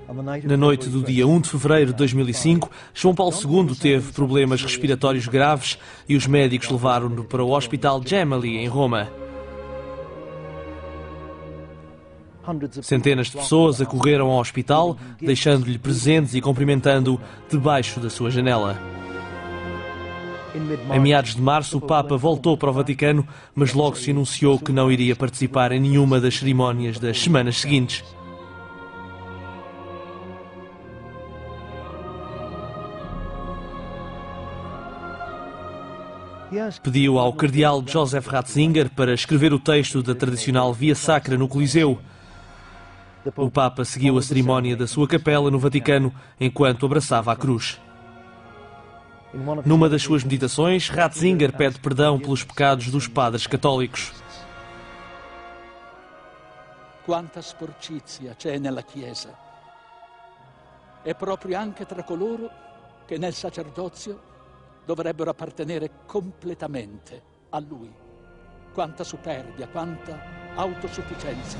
Na noite do dia 1 de fevereiro de 2005, João Paulo II teve problemas respiratórios graves e os médicos levaram-no para o Hospital Gemelli, em Roma. Centenas de pessoas acorreram ao hospital, deixando-lhe presentes e cumprimentando-o debaixo da sua janela. Em meados de março, o Papa voltou para o Vaticano, mas logo se anunciou que não iria participar em nenhuma das cerimónias das semanas seguintes. Pediu ao cardeal Joseph Ratzinger para escrever o texto da tradicional Via Sacra no Coliseu. O Papa seguiu a cerimónia da sua capela no Vaticano enquanto abraçava a cruz. Numa das suas meditações, Ratzinger pede perdão pelos pecados dos padres católicos. Quanta sporcizia c'è nella Chiesa. E proprio anche tra coloro che nel sacerdozio dovrebbero appartenere completamente a Lui. Quanta superbia, quanta autosufficienza.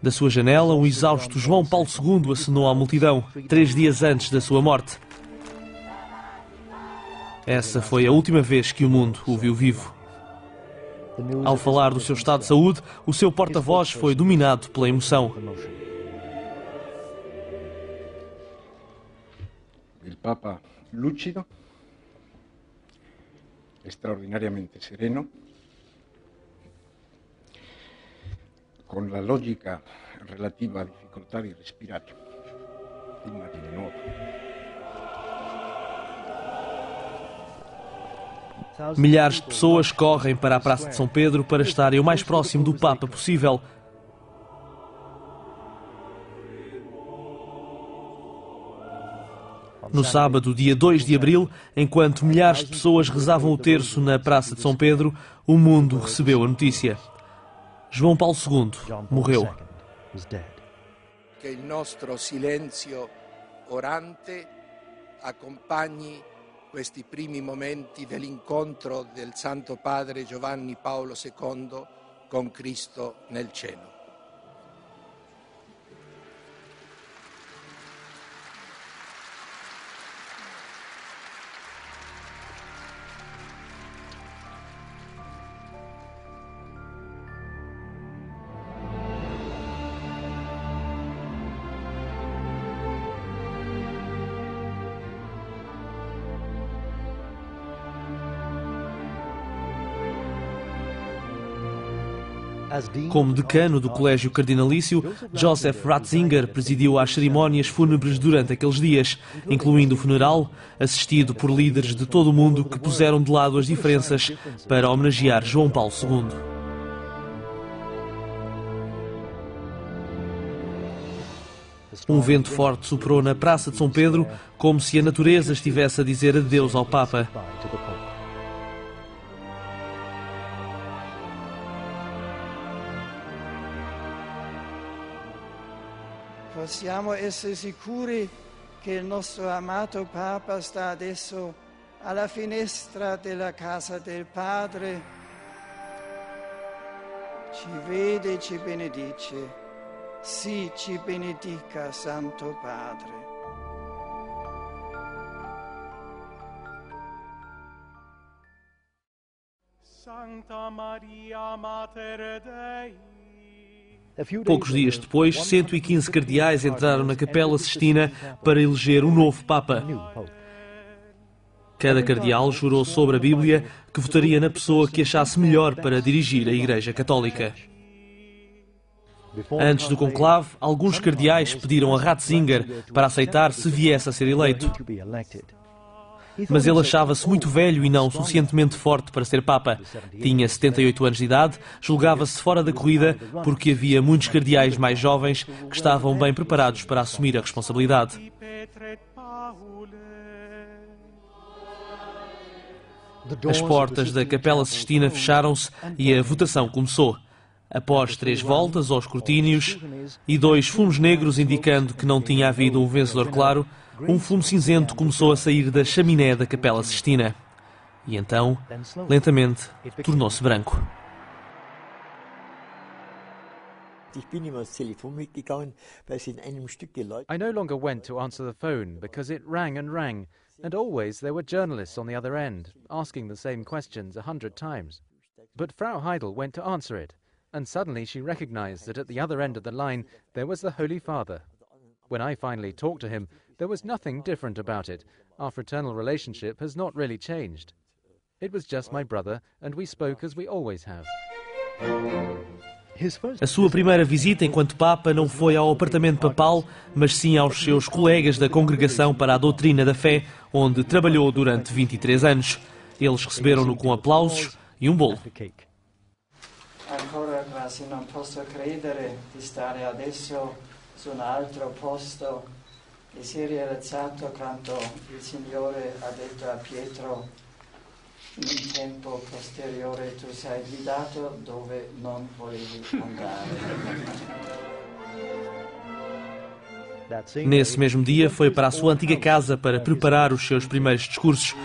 Da sua janela, o exausto João Paulo II acenou à multidão, 3 dias antes da sua morte. Essa foi a última vez que o mundo o viu vivo. Ao falar do seu estado de saúde, o seu porta-voz foi dominado pela emoção. O Papa lúcido, extraordinariamente sereno, con la logica relativa a difficoltà di respirare, immagine nuova. Milhares de pessoas correm para a Praça de São Pedro para estarem o mais próximo do Papa possível. No sábado, dia 2 de abril, enquanto milhares de pessoas rezavam o terço na Praça de São Pedro, o mundo recebeu a notícia. João Paulo II morreu. Que il nostro silenzio orante accompagni questi primi momenti dell'incontro del Santo Padre Giovanni Paolo II con Cristo nel cielo. Como decano do Colégio Cardinalício, Joseph Ratzinger presidiu às cerimónias fúnebres durante aqueles dias, incluindo o funeral, assistido por líderes de todo o mundo que puseram de lado as diferenças para homenagear João Paulo II. Um vento forte soprou na Praça de São Pedro, como se a natureza estivesse a dizer adeus ao Papa. Possiamo essere sicuri che il nostro amato Papa sta adesso alla finestra della casa del Padre. Ci vede e ci benedice. Sì, ci benedica, Santo Padre. Santa Maria Mater Dei. Poucos dias depois, 115 cardeais entraram na Capela Sistina para eleger um novo Papa. Cada cardeal jurou sobre a Bíblia que votaria na pessoa que achasse melhor para dirigir a Igreja Católica. Antes do conclave, alguns cardeais pediram a Ratzinger para aceitar se viesse a ser eleito. Mas ele achava-se muito velho e não suficientemente forte para ser Papa. Tinha 78 anos de idade, julgava-se fora da corrida porque havia muitos cardeais mais jovens que estavam bem preparados para assumir a responsabilidade. As portas da Capela Sistina fecharam-se e a votação começou. Após 3 voltas aos escrutínios e 2 fumos negros indicando que não tinha havido um vencedor claro, um fumo cinzento começou a sair da chaminé da Capela Sistina. E então, lentamente, tornou-se branco. I no longer went to answer the phone because it rang, and always there were journalists on the other end, asking the same questions 100 times. But Frau Heidel went to answer it, and suddenly she recognized that at the other end of the line there was the Holy Father. When I finally talked to him, there was nothing different about it. Our fraternal relationship has not really changed. It was just my brother, and we spoke as we always have. A sua primeira visita enquanto Papa não foi ao apartamento papal, mas sim aos seus colegas da Congregação para a Doutrina da Fé, onde trabalhou durante 23 anos. Eles receberam-no com aplausos e um bolo. Ancora quasi non posso credere di stare adesso su un altro posto e si è rialzato quando il Signore ha detto a Pietro: in tempo posteriore tu sei guidato dove non volevi andare. Nesse mesmo dia foi para a sua antiga casa para preparar os seus primeiros discursos.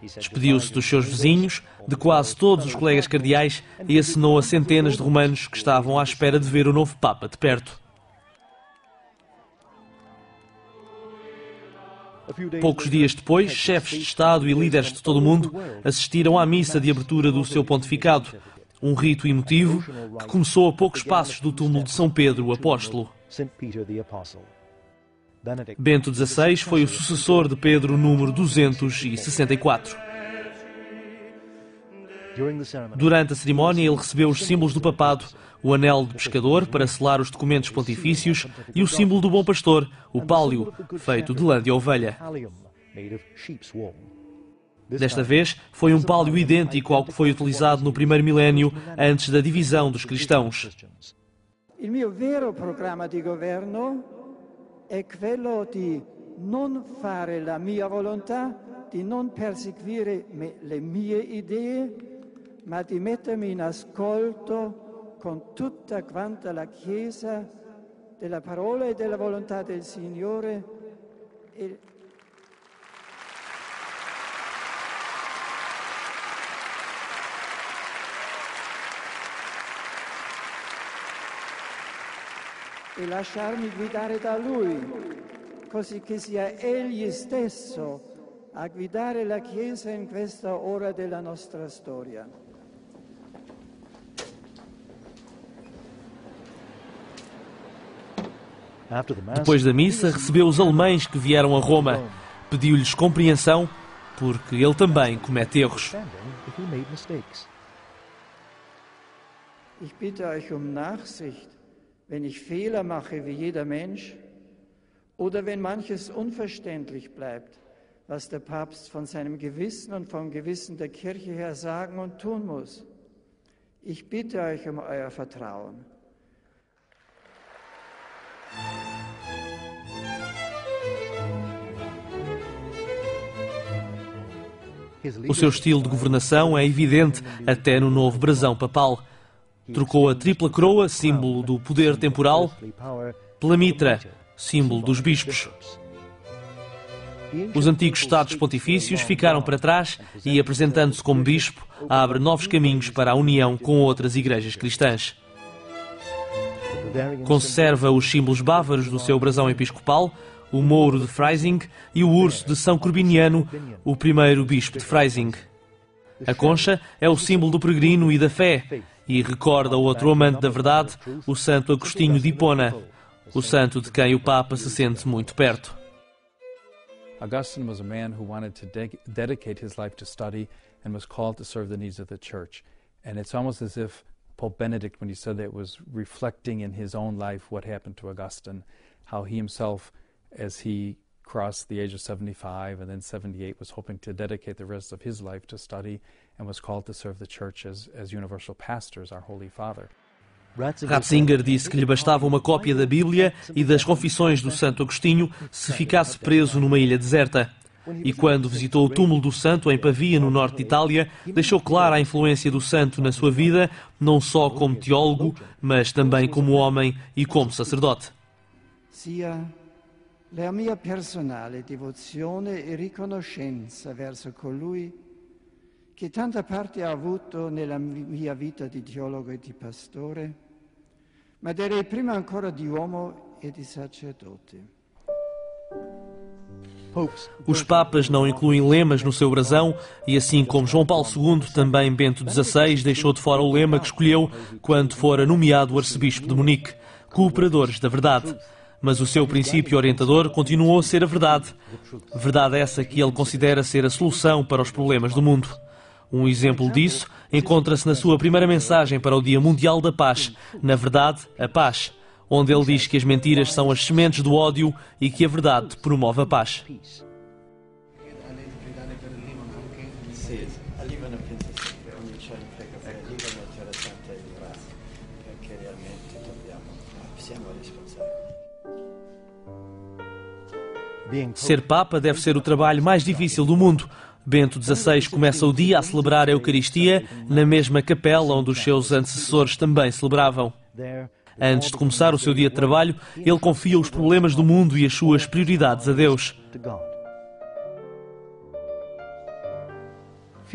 Despediu-se dos seus vizinhos, de quase todos os colegas cardeais e acenou a centenas de romanos que estavam à espera de ver o novo Papa de perto. Poucos dias depois, chefes de Estado e líderes de todo o mundo assistiram à missa de abertura do seu pontificado, um rito emotivo que começou a poucos passos do túmulo de São Pedro, o Apóstolo. Bento XVI foi o sucessor de Pedro número 264. Durante a cerimónia, ele recebeu os símbolos do papado, o anel de pescador para selar os documentos pontifícios e o símbolo do bom pastor, o pálio, feito de lã de ovelha. Desta vez, foi um pálio idêntico ao que foi utilizado no primeiro milénio, antes da divisão dos cristãos. Il mio vero programma di governo è quello di non fare la mia volontà, di non perseguire le mie idee, ma di mettermi in ascolto con tutta quanta la Chiesa della parola e della volontà del Signore. E lasciarmi guidare da Lui, così che sia Egli stesso a guidare la Chiesa in questa ora della nostra storia. Depois da missa, recebeu os alemães que vieram a Roma. Pediu-lhes compreensão, porque ele também comete erros. Ich bitte euch Nachsicht, wenn ich Fehler mache wie jeder Mensch oder wenn manches unverständlich bleibt, was der Papst von seinem Gewissen und vom Gewissen der Kirche her sagen und tun muss. Ich bitte euch euer Vertrauen. O seu estilo de governação é evidente até no novo brasão papal. Trocou a tripla coroa, símbolo do poder temporal, pela mitra, símbolo dos bispos. Os antigos Estados Pontifícios ficaram para trás e, apresentando-se como bispo, abre novos caminhos para a união com outras igrejas cristãs. Conserva os símbolos bávaros do seu brasão episcopal, o mouro de Freising e o urso de São Corbiniano, o primeiro bispo de Freising. A concha é o símbolo do peregrino e da fé e recorda outro amante da verdade, o Santo Agostinho de Hipona, o santo de quem o Papa se sente muito perto. Augustine was a man who wanted to dedicate his life to study and was called to serve the needs of the church. And it's almost as if Pope Benedict, when he said that, was reflecting in his own life what happened to Augustine, how he himself, as he crossed the age of 75 and then 78, was hoping to dedicate the rest of his life to study and was called to serve the church as universal pastor, as our Holy Father. Ratzinger disse que lhe bastava uma cópia da Bíblia e das Confissões do Santo Agostinho se ficasse preso numa ilha deserta. E quando visitou o túmulo do santo em Pavia, no norte de Itália, deixou clara a influência do santo na sua vida, não só como teólogo, mas também como homem e como sacerdote. Sia la mia personale devozione e riconoscenza verso colui che tanta parte ha avuto nella mia vita di teologo e di pastore, ma direi prima ancora di uomo e di sacerdote. Os papas não incluem lemas no seu brasão e, assim como João Paulo II, também Bento XVI deixou de fora o lema que escolheu quando fora nomeado arcebispo de Munique, cooperadores da verdade. Mas o seu princípio orientador continuou a ser a verdade. Verdade essa que ele considera ser a solução para os problemas do mundo. Um exemplo disso encontra-se na sua primeira mensagem para o Dia Mundial da Paz, na verdade, a paz, onde ele diz que as mentiras são as sementes do ódio e que a verdade promove a paz. Ser Papa deve ser o trabalho mais difícil do mundo. Bento XVI começa o dia a celebrar a Eucaristia na mesma capela onde os seus antecessores também celebravam. Antes de começar o seu dia de trabalho, ele confia os problemas do mundo e as suas prioridades a Deus.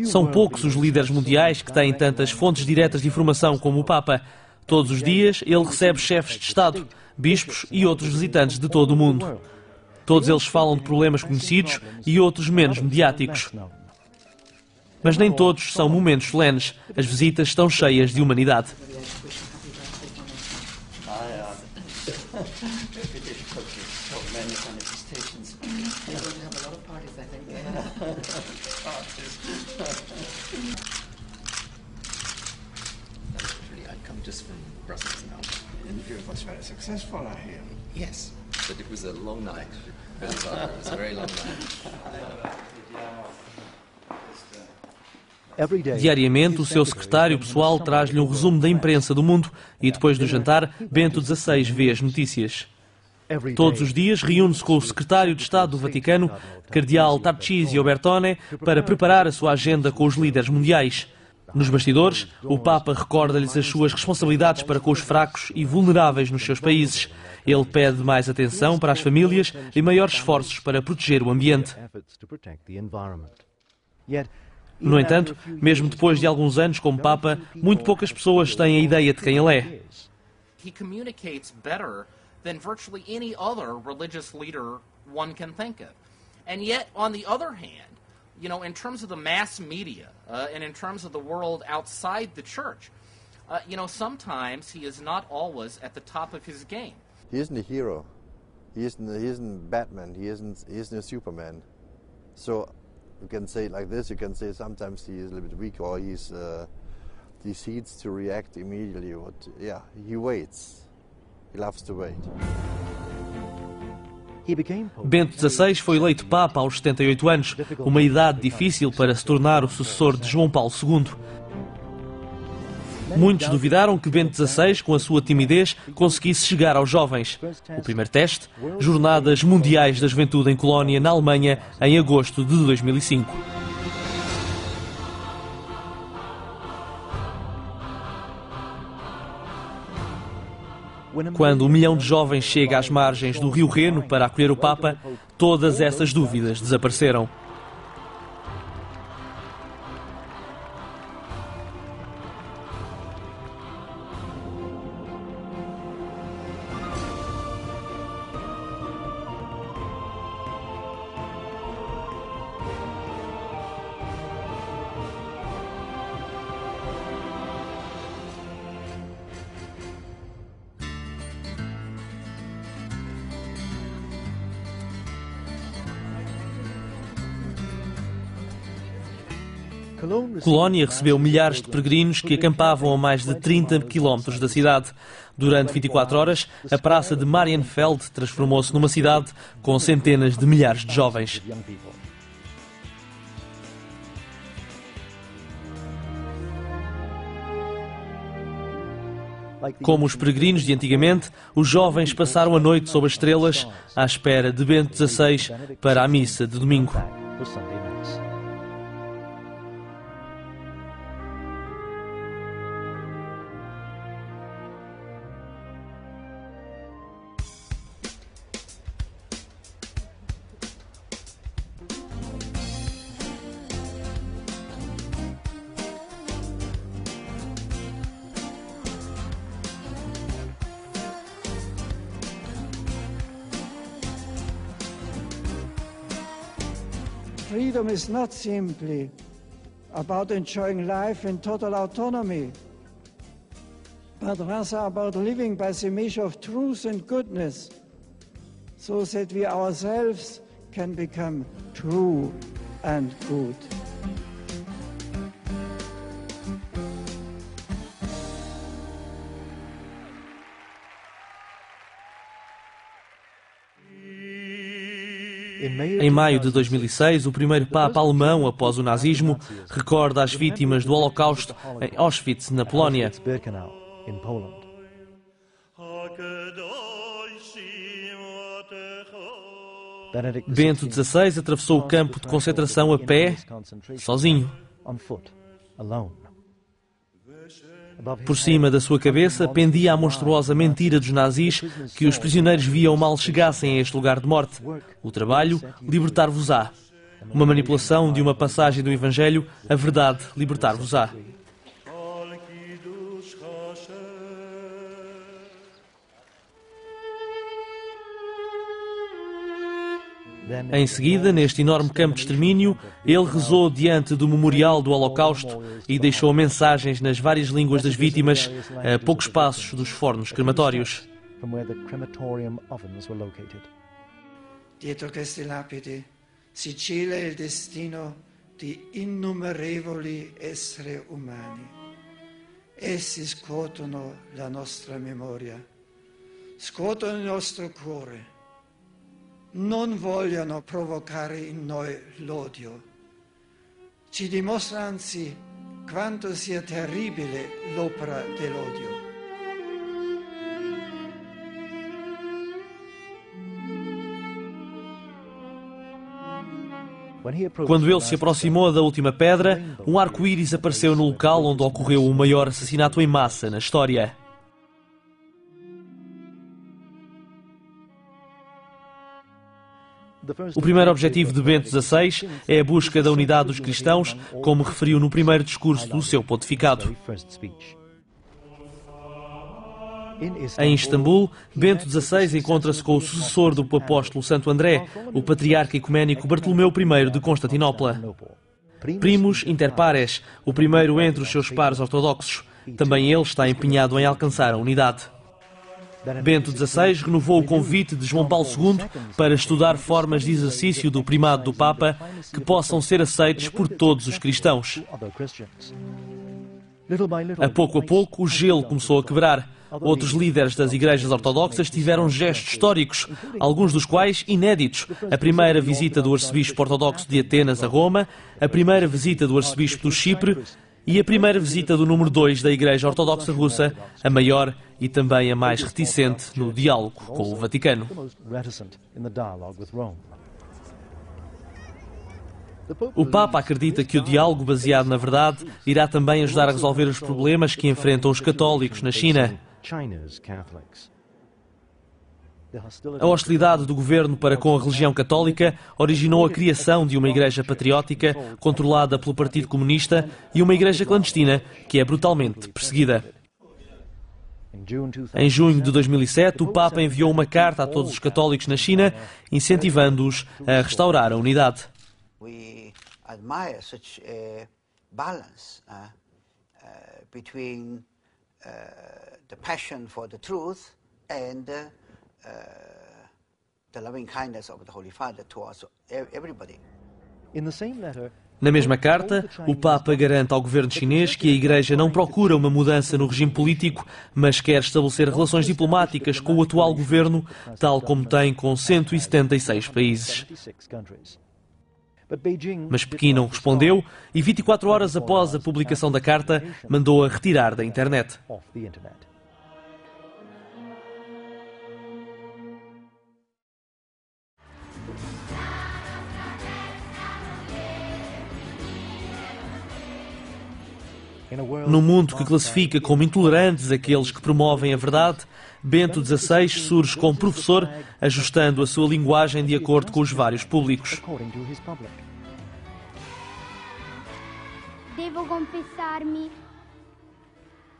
São poucos os líderes mundiais que têm tantas fontes diretas de informação como o Papa. Todos os dias ele recebe chefes de Estado, bispos e outros visitantes de todo o mundo. Todos eles falam de problemas conhecidos e outros menos mediáticos. Mas nem todos são momentos solenes. As visitas estão cheias de humanidade. Yes, but it was a long night. It was a very long night. Diariamente, o seu secretário pessoal traz-lhe um resumo da imprensa do mundo e depois do jantar, Bento XVI vê as notícias. Todos os dias reúne-se com o secretário de Estado do Vaticano, Cardeal Tarcísio Bertone, para preparar a sua agenda com os líderes mundiais. Nos bastidores, o Papa recorda-lhes as suas responsabilidades para com os fracos e vulneráveis nos seus países. Ele pede mais atenção para as famílias e maiores esforços para proteger o ambiente. No entanto, mesmo depois de alguns anos como Papa, muito poucas pessoas têm a ideia de quem ele é. He communicates better than virtually any other religious leader one can think of. And yet, on the other hand, you know, in terms of the mass media and in terms of the world outside the church, you know, sometimes he is not always at the top of his game. He isn't a hero. He isn't Batman. He isn't a Superman. So you can say it like this. You can say sometimes he is a little bit weak or he decides to react immediately. But yeah, he waits. He loves to wait. Bento XVI foi eleito Papa aos 78 anos, uma idade difícil para se tornar o sucessor de João Paulo II. Muitos duvidaram que Bento XVI, com a sua timidez, conseguisse chegar aos jovens. O primeiro teste, Jornadas Mundiais da Juventude em Colónia, na Alemanha, em agosto de 2005. Quando 1 milhão de jovens chega às margens do Rio Reno para acolher o Papa, todas essas dúvidas desapareceram. Colónia recebeu milhares de peregrinos que acampavam a mais de 30 quilómetros da cidade. Durante 24 horas, a praça de Marienfeld transformou-se numa cidade com centenas de milhares de jovens. Como os peregrinos de antigamente, os jovens passaram a noite sob as estrelas à espera de Bento XVI para a missa de domingo. freedom is not simply about enjoying life in total autonomy, but rather about living by the measure of truth and goodness, so that we ourselves can become true and good. Em maio de 2006, o primeiro Papa alemão após o nazismo recorda as vítimas do Holocausto em Auschwitz, na Polónia. Bento XVI atravessou o campo de concentração a pé, sozinho. Por cima da sua cabeça pendia a monstruosa mentira dos nazis que os prisioneiros viam mal chegassem a este lugar de morte. O trabalho, libertar-vos-á. Uma manipulação de uma passagem do Evangelho, a verdade, libertar-vos-á. Em seguida, neste enorme campo de extermínio, ele rezou diante do memorial do Holocausto e deixou mensagens nas várias línguas das vítimas a poucos passos dos fornos crematórios. Dietro queste lapidi si cela il destino di innumerevoli esseri umani. Essi scuotono la nostra memoria, scuotono il nostro cuore. Non vogliono provocare in noi l'odio. Ci dimostra anzi quanto sia terribile l'opera dell'odio. Quando ele se aproximou da última pedra, um arco-íris apareceu no local onde ocorreu o maior assassinato em massa na história. O primeiro objetivo de Bento XVI é a busca da unidade dos cristãos, como referiu no primeiro discurso do seu pontificado. Em Istambul, Bento XVI encontra-se com o sucessor do apóstolo Santo André, o patriarca ecuménico Bartolomeu I de Constantinopla. Primus inter pares, o primeiro entre os seus pares ortodoxos. Também ele está empenhado em alcançar a unidade. Bento XVI renovou o convite de João Paulo II para estudar formas de exercício do primado do Papa que possam ser aceites por todos os cristãos. A pouco, o gelo começou a quebrar. Outros líderes das igrejas ortodoxas tiveram gestos históricos, alguns dos quais inéditos. A primeira visita do arcebispo ortodoxo de Atenas a Roma, a primeira visita do arcebispo do Chipre e a primeira visita do número 2 da Igreja Ortodoxa Russa, a maior e também a mais reticente no diálogo com o Vaticano. O Papa acredita que o diálogo baseado na verdade irá também ajudar a resolver os problemas que enfrentam os católicos na China. A hostilidade do governo para com a religião católica originou a criação de uma igreja patriótica controlada pelo Partido Comunista e uma igreja clandestina que é brutalmente perseguida. Em junho de 2007, o Papa enviou uma carta a todos os católicos na China, incentivando-os a restaurar a unidade. We admire such a balance between the passion for the truth and the loving kindness of the Holy Father towards everybody. Na mesma carta, o Papa garante ao governo chinês que a Igreja não procura uma mudança no regime político, mas quer estabelecer relações diplomáticas com o atual governo, tal como tem com 176 países. Mas Pequim não respondeu e 24 horas após a publicação da carta, mandou-a retirar da internet. No mundo que classifica como intolerantes aqueles que promovem a verdade, Bento XVI surge como professor, ajustando a sua linguagem de acordo com os vários públicos. Devo confessarmi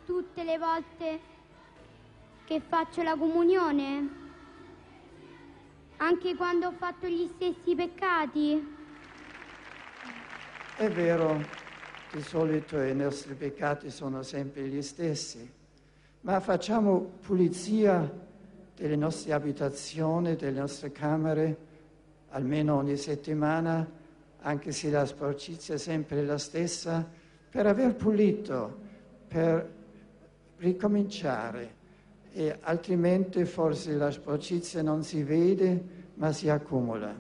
tutte le volte che faccio la comunione, anche quando ho fatto gli stessi peccati. È vero, di solito i nostri peccati sono sempre gli stessi, ma facciamo pulizia delle nostre abitazioni, delle nostre camere, almeno ogni settimana, anche se la sporcizia è sempre la stessa, per aver pulito, per ricominciare, e altrimenti forse la sporcizia non si vede, ma si accumula.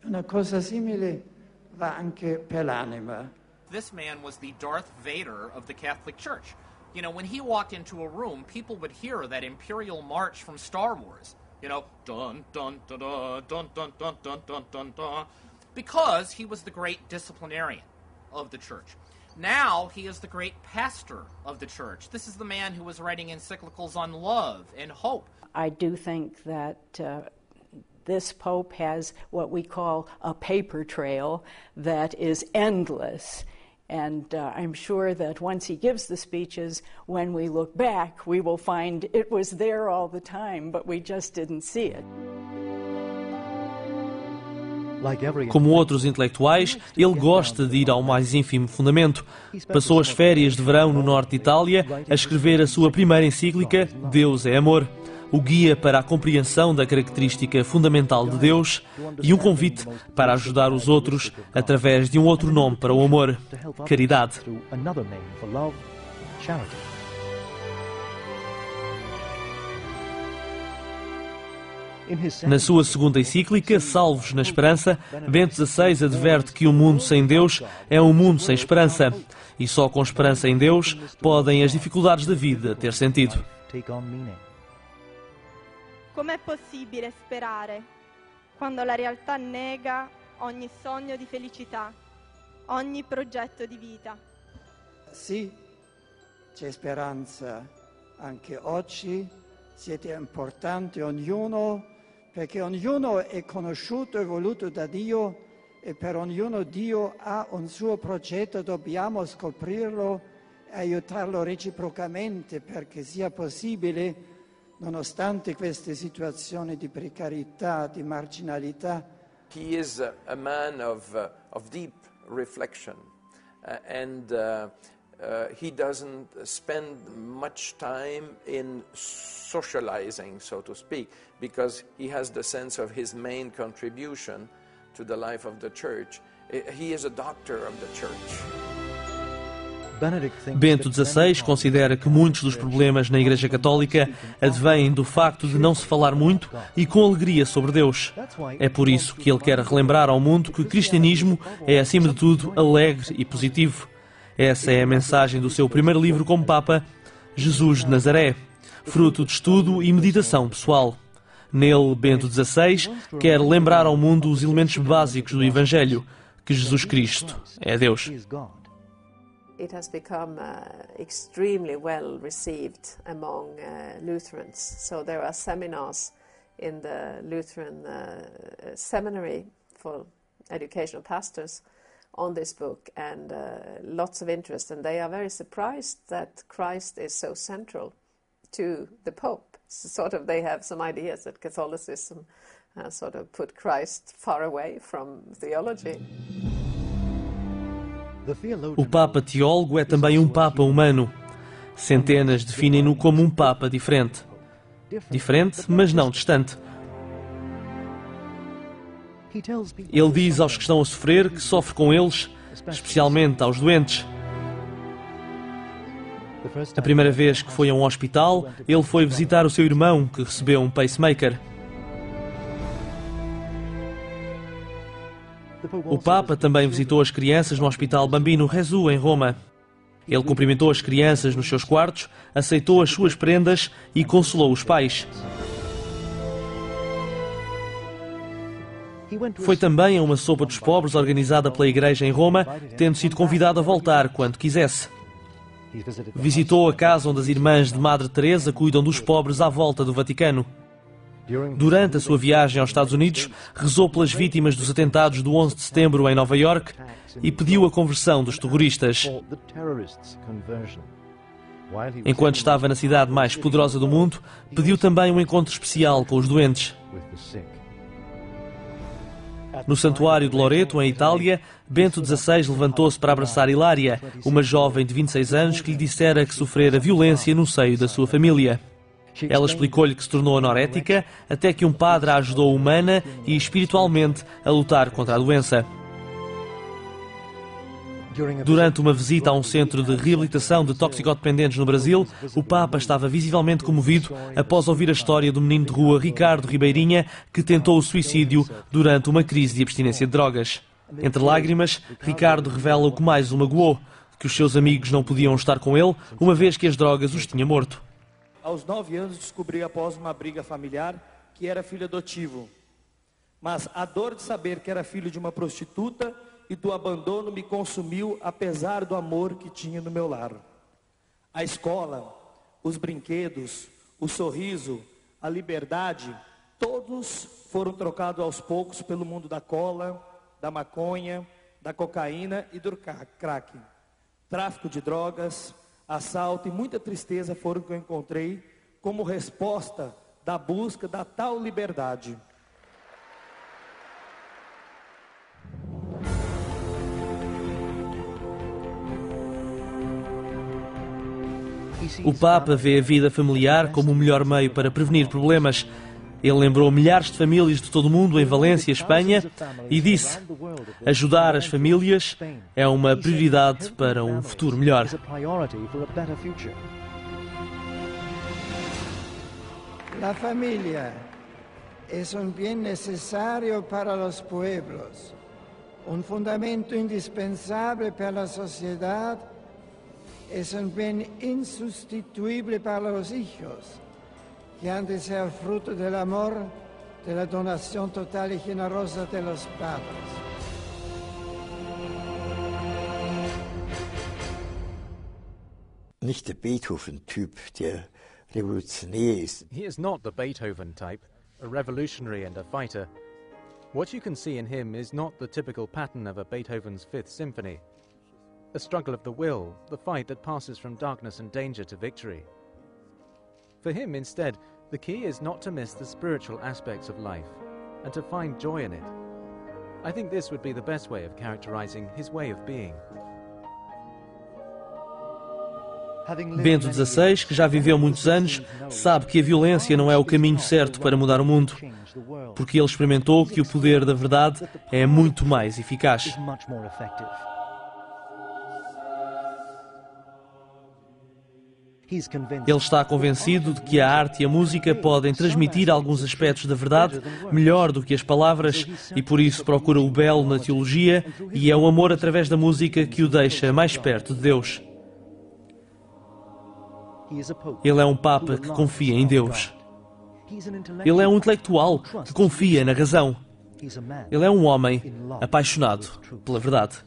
Una cosa simile va anche per l'anima. This man was the Darth Vader of the Catholic Church. You know, when he walked into a room, people would hear that imperial march from Star Wars. You know, dun dun dun dun dun dun dun dun dun dun dun, because he was the great disciplinarian of the church. Now he is the great pastor of the church. This is the man who was writing encyclicals on love and hope. I do think that this Pope has what we call a paper trail that is endless. And I'm sure that once he gives the speeches, when we look back, we will find it was there all the time, but we just didn't see it. Como outros intelectuais, ele gosta de ir ao mais ínfimo fundamento. Passou as férias de verão no norte de Itália a escrever a sua primeira encíclica, Deus é Amor, o guia para a compreensão da característica fundamental de Deus e um convite para ajudar os outros através de um outro nome para o amor, caridade. Na sua segunda encíclica, Salvos na Esperança, Bento XVI adverte que um mundo sem Deus é um mundo sem esperança e só com esperança em Deus podem as dificuldades da vida ter sentido. Com'è possibile sperare quando la realtà nega ogni sogno di felicità, ogni progetto di vita? Sì, c'è speranza anche oggi, siete importanti ognuno, perché ognuno è conosciuto e voluto da Dio e per ognuno Dio ha un suo progetto, dobbiamo scoprirlo e aiutarlo reciprocamente perché sia possibile. Nonostante queste situazioni di precarietà, di marginalità. He is a man of deep reflection and he doesn't spend much time in socializing, so to speak, because he has the sense of his main contribution to the life of the church. He is a doctor of the church. Bento XVI considera que muitos dos problemas na Igreja Católica advêm do facto de não se falar muito e com alegria sobre Deus. É por isso que ele quer relembrar ao mundo que o cristianismo é, acima de tudo, alegre e positivo. Essa é a mensagem do seu primeiro livro como Papa, Jesus de Nazaré, fruto de estudo e meditação pessoal. Nele, Bento XVI quer lembrar ao mundo os elementos básicos do Evangelho, que Jesus Cristo é Deus. It has become extremely well received among Lutherans. So there are seminars in the Lutheran seminary for educational pastors on this book and lots of interest. And they are very surprised that Christ is so central to the Pope. Sort of they have some ideas that Catholicism sort of put Christ far away from theology. O Papa teólogo é também um Papa humano. Centenas definem-no como um Papa diferente. Diferente, mas não distante. Ele diz aos que estão a sofrer que sofre com eles, especialmente aos doentes. A primeira vez que foi a um hospital, ele foi visitar o seu irmão, que recebeu um pacemaker. O Papa também visitou as crianças no Hospital Bambino Gesù, em Roma. Ele cumprimentou as crianças nos seus quartos, aceitou as suas prendas e consolou os pais. Foi também a uma sopa dos pobres organizada pela Igreja em Roma, tendo sido convidado a voltar quando quisesse. Visitou a casa onde as irmãs de Madre Teresa cuidam dos pobres à volta do Vaticano. Durante a sua viagem aos Estados Unidos, rezou pelas vítimas dos atentados do 11 de setembro em Nova Iorque e pediu a conversão dos terroristas. Enquanto estava na cidade mais poderosa do mundo, pediu também um encontro especial com os doentes. No santuário de Loreto, em Itália, Bento XVI levantou-se para abraçar Hilária, uma jovem de 26 anos que lhe dissera que sofrera violência no seio da sua família. Ela explicou-lhe que se tornou anorética até que um padre a ajudou humana e espiritualmente a lutar contra a doença. Durante uma visita a um centro de reabilitação de toxicodependentes no Brasil, o Papa estava visivelmente comovido após ouvir a história do menino de rua Ricardo Ribeirinha, que tentou o suicídio durante uma crise de abstinência de drogas. Entre lágrimas, Ricardo revela o que mais o magoou, que os seus amigos não podiam estar com ele, uma vez que as drogas os tinham morto. Aos 9 anos descobri após uma briga familiar que era filho adotivo. Mas a dor de saber que era filho de uma prostituta e do abandono me consumiu, apesar do amor que tinha no meu lar. A escola, os brinquedos, o sorriso, a liberdade, todos foram trocados aos poucos pelo mundo da cola, da maconha, da cocaína e do crack. Tráfico de drogas, assalto e muita tristeza foram que eu encontrei como resposta da busca da tal liberdade. O Papa vê a vida familiar como o melhor meio para prevenir problemas. Ele lembrou milhares de famílias de todo o mundo em Valência, Espanha, e disse: ajudar as famílias é uma prioridade para um futuro melhor. La familia es un bien necesario para los pueblos, un fundamento indispensable para la sociedad, es un bien insustituible para los hijos, que han de ser fruto del amor, de la donación total y generosa de los padres. Nicht der Beethoven-Typ, der revolutionär ist. He is not the Beethoven type, a revolutionary and a fighter. What you can see in him is not the typical pattern of a Beethoven's Fifth Symphony. A struggle of the will, the fight that passes from darkness and danger to victory. For him, instead, the key is not to miss the spiritual aspects of life, and to find joy in it. I think this would be the best way of characterizing his way of being. Bento XVI, que já viveu muitos anos, sabe que a violência não é o caminho certo para mudar o mundo, porque ele experimentou que o poder da verdade é muito mais eficaz. Ele está convencido de que a arte e a música podem transmitir alguns aspectos da verdade melhor do que as palavras e por isso procura o belo na teologia e é o amor através da música que o deixa mais perto de Deus. Ele é um Papa que confia em Deus. Ele é um intelectual que confia na razão. Ele é um homem apaixonado pela verdade.